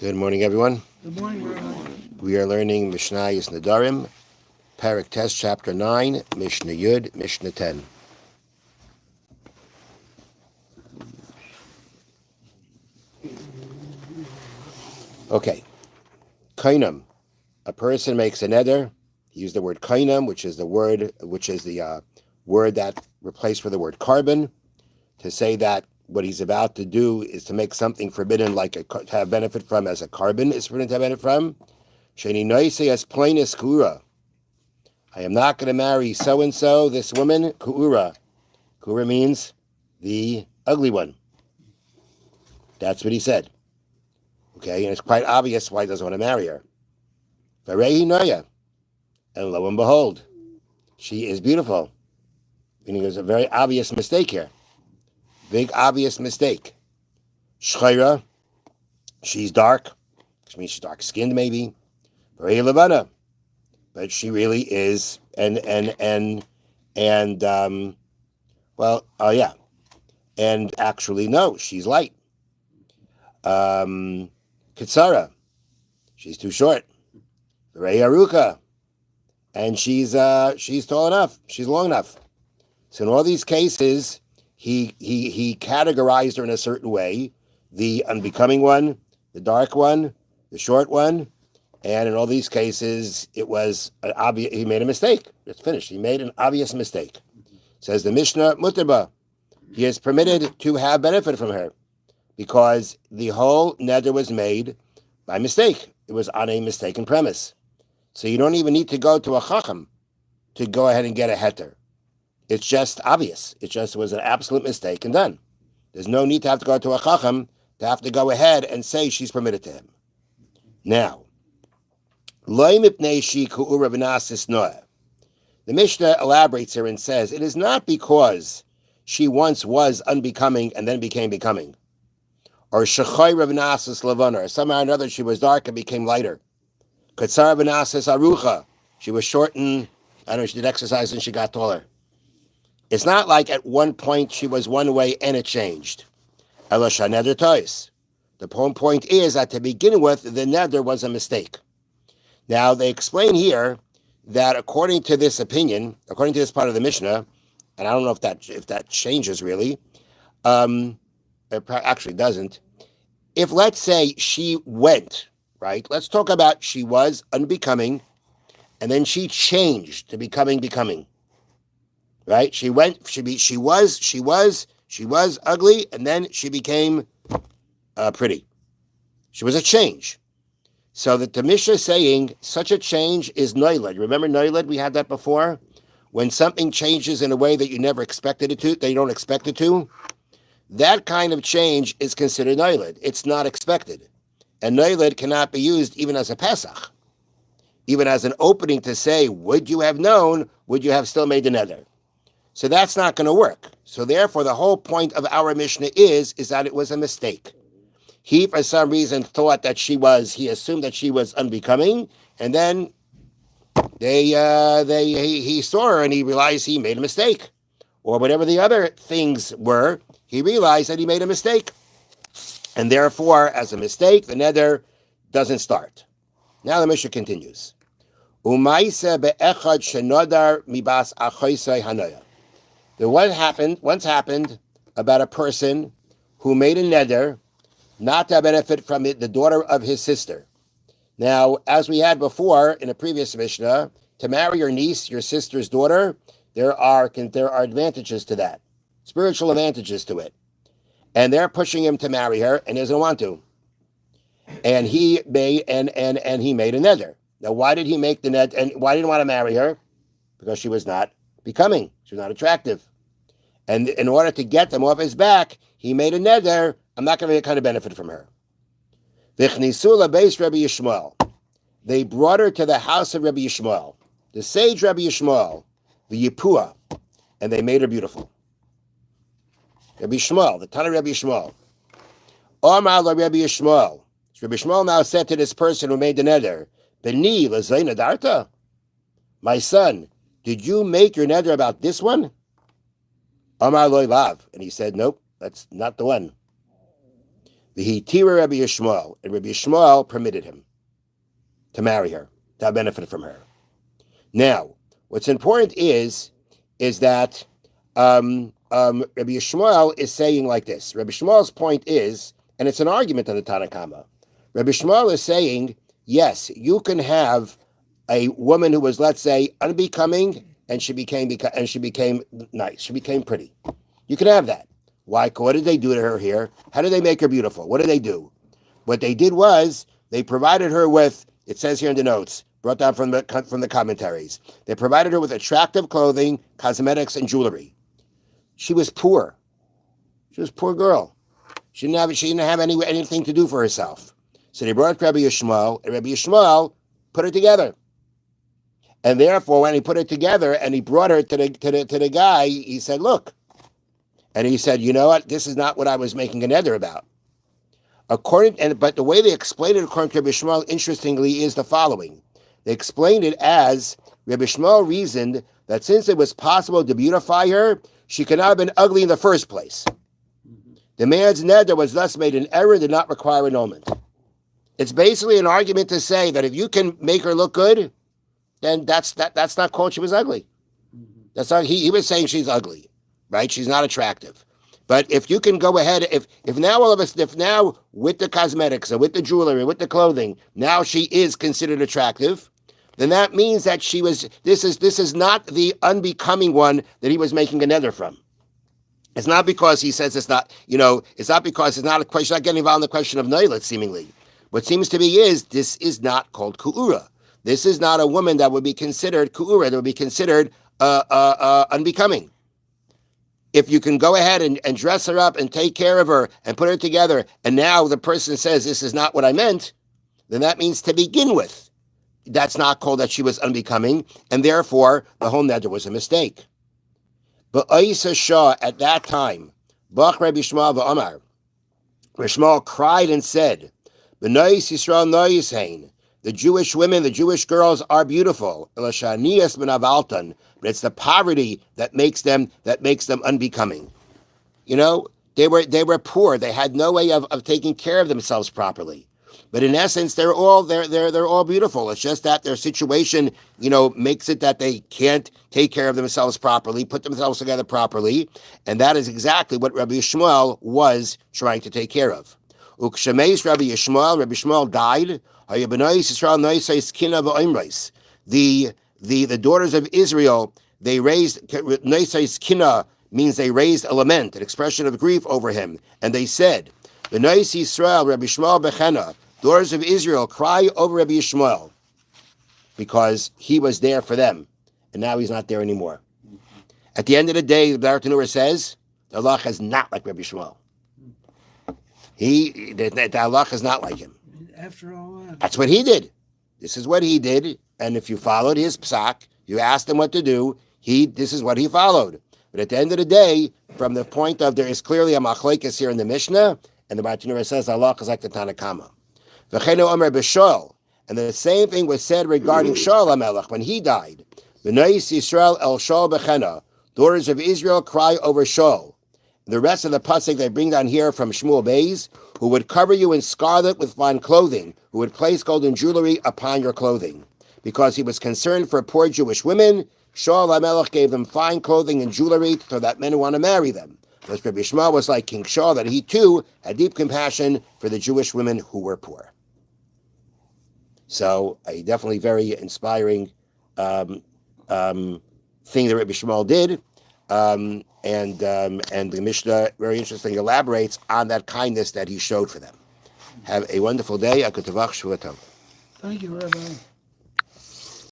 Good morning, everyone. Good morning, Rabbi. We are learning Mishna Nedarim, Parak Test, Chapter 9, Mishna Yud, Mishna 10. Okay. Kainam. A person makes a neder. He used the word kainam, which is the word that replaced with the word carbon, to say that what he's about to do is to make something forbidden, to have benefit from, as a carbon is forbidden to have benefit from. Sheni noise as plain as kura. I am not going to marry so-and-so, this woman, Ku'ura. Ku'ura means the ugly one. That's what he said. Okay, and it's quite obvious why he doesn't want to marry her. Varehi Noya. And lo and behold, she is beautiful. Meaning there's a very obvious mistake here. Big, obvious mistake. Shchayra, she's dark, which means she's dark-skinned maybe. Varehi Levana. But she really is, and actually, no, she's light. Kitsara, she's too short. Rei Aruka, and she's tall enough, she's long enough. So in all these cases, he categorized her in a certain way: the unbecoming one, the dark one, the short one. And in all these cases, it was obvious. He made a mistake. It's finished. He made an obvious mistake. Says the Mishnah, Mutarba. He is permitted to have benefit from her because the whole neder was made by mistake. It was on a mistaken premise. So you don't even need to go to a chacham to go ahead and get a heter. It's just obvious. It just was an absolute mistake and done. There's no need to have to go to a chacham to have to go ahead and say she's permitted to him. Now, the Mishnah elaborates here and says, it is not because she once was unbecoming and then became becoming, or somehow or another she was dark and became lighter. She was short and, I don't know, she did exercise and she got taller. It's not like at one point she was one way and it changed. The point is that to begin with, the neder was a mistake. Now, they explain here that according to this opinion, according to this part of the Mishnah, and I don't know if that changes really, it actually doesn't. If, let's say, she went, right? Let's talk about she was unbecoming, and then she changed to becoming, right? She was ugly, and then she became pretty. She was a change. So that the Mishnah is saying such a change is noiled. Remember noiled? We had that before. When something changes in a way that you never expected it to, that you don't expect it to, that kind of change is considered noiled. It's not expected. And noiled cannot be used even as a Pesach, even as an opening to say, would you have known, would you have still made the neder? So that's not going to work. So therefore, the whole point of our Mishnah is that it was a mistake. He, for some reason, thought that he assumed that she was unbecoming, and then he saw her and he realized he made a mistake. Or whatever the other things were, he realized that he made a mistake. And therefore, as a mistake, the neder doesn't start. Now the Mishnah continues. Once happened about a person who made a neder not to benefit from the daughter of his sister. Now, as we had before in a previous Mishnah, to marry your niece, your sister's daughter, there are advantages to that, spiritual advantages to it. And they're pushing him to marry her, and he doesn't want to. And he made a neder. Now, why did he make the neder? And why didn't he want to marry her? Because she was not becoming. She was not attractive. And in order to get them off his back, he made a neder. I'm not going to get kind of benefit from her. They brought her to the house of Rabbi Yishmael, the sage Rabbi Yishmael, the Yipua, and they made her beautiful. Rabbi Yishmael, the Tana Rabbi Yishmael. Omar la Rabbi Yishmael. Rabbi Yishmael now said to this person who made the neder, Beni l'zay nadarta? My son, did you make your neder about this one? Omar lo lav. And he said, nope, that's not the one. The Tira Rabbi Yishmael, and Rabbi Yishmael permitted him to marry her, to have benefit from her. Now, what's important is that Rabbi Yishmael is saying like this. Rabbi Yishmael's point is, and it's an argument on the Tanakama. Rabbi Yishmael is saying, yes, you can have a woman who was, let's say, unbecoming, and she became nice. She became pretty. You can have that. Why? What did they do to her here? How did they make her beautiful? What did they do? What they did was they provided her with, it says here in the notes, brought down from the commentaries, they provided her with attractive clothing, cosmetics, and jewelry. She was poor. She was a poor girl. She didn't have anything to do for herself. So they brought Rabbi Yishmael, and Rabbi Yishmael put her together. And therefore, when he put it together and he brought her to the guy, he said, look. And he said, you know what? This is not what I was making a neder about. But the way they explained it according to Rabbi Yishmael, interestingly, is the following. They explained it as Rabbi Yishmael reasoned that since it was possible to beautify her, she could not have been ugly in the first place. The man's neder was thus made an error and did not require annulment. It's basically an argument to say that if you can make her look good, then that's not called she was ugly. That's not he was saying she's ugly, right? She's not attractive. But if you can go ahead, if now with the cosmetics and with the jewelry, with the clothing, now she is considered attractive, then that means that this is not the unbecoming one that he was making a neder from. It's not because he says it's not, it's not because it's not a question, not getting involved in the question of Neilat, seemingly. What seems to be is, this is not called Ku'ura. This is not a woman that would be considered Ku'ura, that would be considered unbecoming. If you can go ahead and dress her up and take care of her and put her together, and now the person says, this is not what I meant, then that means to begin with, that's not called that she was unbecoming, and therefore the whole neder was a mistake. But Aisa Shah at that time, Bach Rabbi Yishmael v'Amar, Rabbi Yishmael cried and said, B'nois Yisrael nois hein, the Jewish women, the Jewish girls are beautiful. But it's the poverty that makes them unbecoming. They were poor. They had no way of taking care of themselves properly. But in essence, they're all beautiful. It's just that their situation, makes it that they can't take care of themselves properly, put themselves together properly, and that is exactly what Rabbi Yishmael was trying to take care of. Ukshemeis Rabbi Yishmael died. The daughters of Israel, they raised Neisais Kina, means they raised a lament, an expression of grief over him, and they said, the Neis Yisrael, Rabbi Yishmael Bechena, daughters of Israel, cry over Rabbi Yishmael, because he was there for them, and now he's not there anymore. At the end of the day, the Baruch says, the halach is not like Rabbi Yishmael. The halach is not like him. After all that. That's what he did. This is what he did, and if you followed his psak, you asked him what to do, this is what he followed. But at the end of the day, from the point of there is clearly a machlekes here in the Mishnah, and the Baruch says halach is like the Tanakama. V'cheinu omer b'Shaul, and the same thing was said regarding Shaul HaMelech when he died. B'nois Yisrael el Shaul b'chena, daughters of Israel cry over Shaul. The rest of the pasuk they bring down here from Shmuel Beis, who would cover you in scarlet with fine clothing, who would place golden jewelry upon your clothing. Because he was concerned for poor Jewish women, Shaul HaMelech gave them fine clothing and jewelry so that men want to marry them. Because Rabbi Yishmael was like King Shaul, that he too had deep compassion for the Jewish women who were poor. So a definitely very inspiring thing that Rabbi Yishmael did. And the Mishnah, very interesting, elaborates on that kindness that he showed for them. Have a wonderful day. Thank you, Rabbi.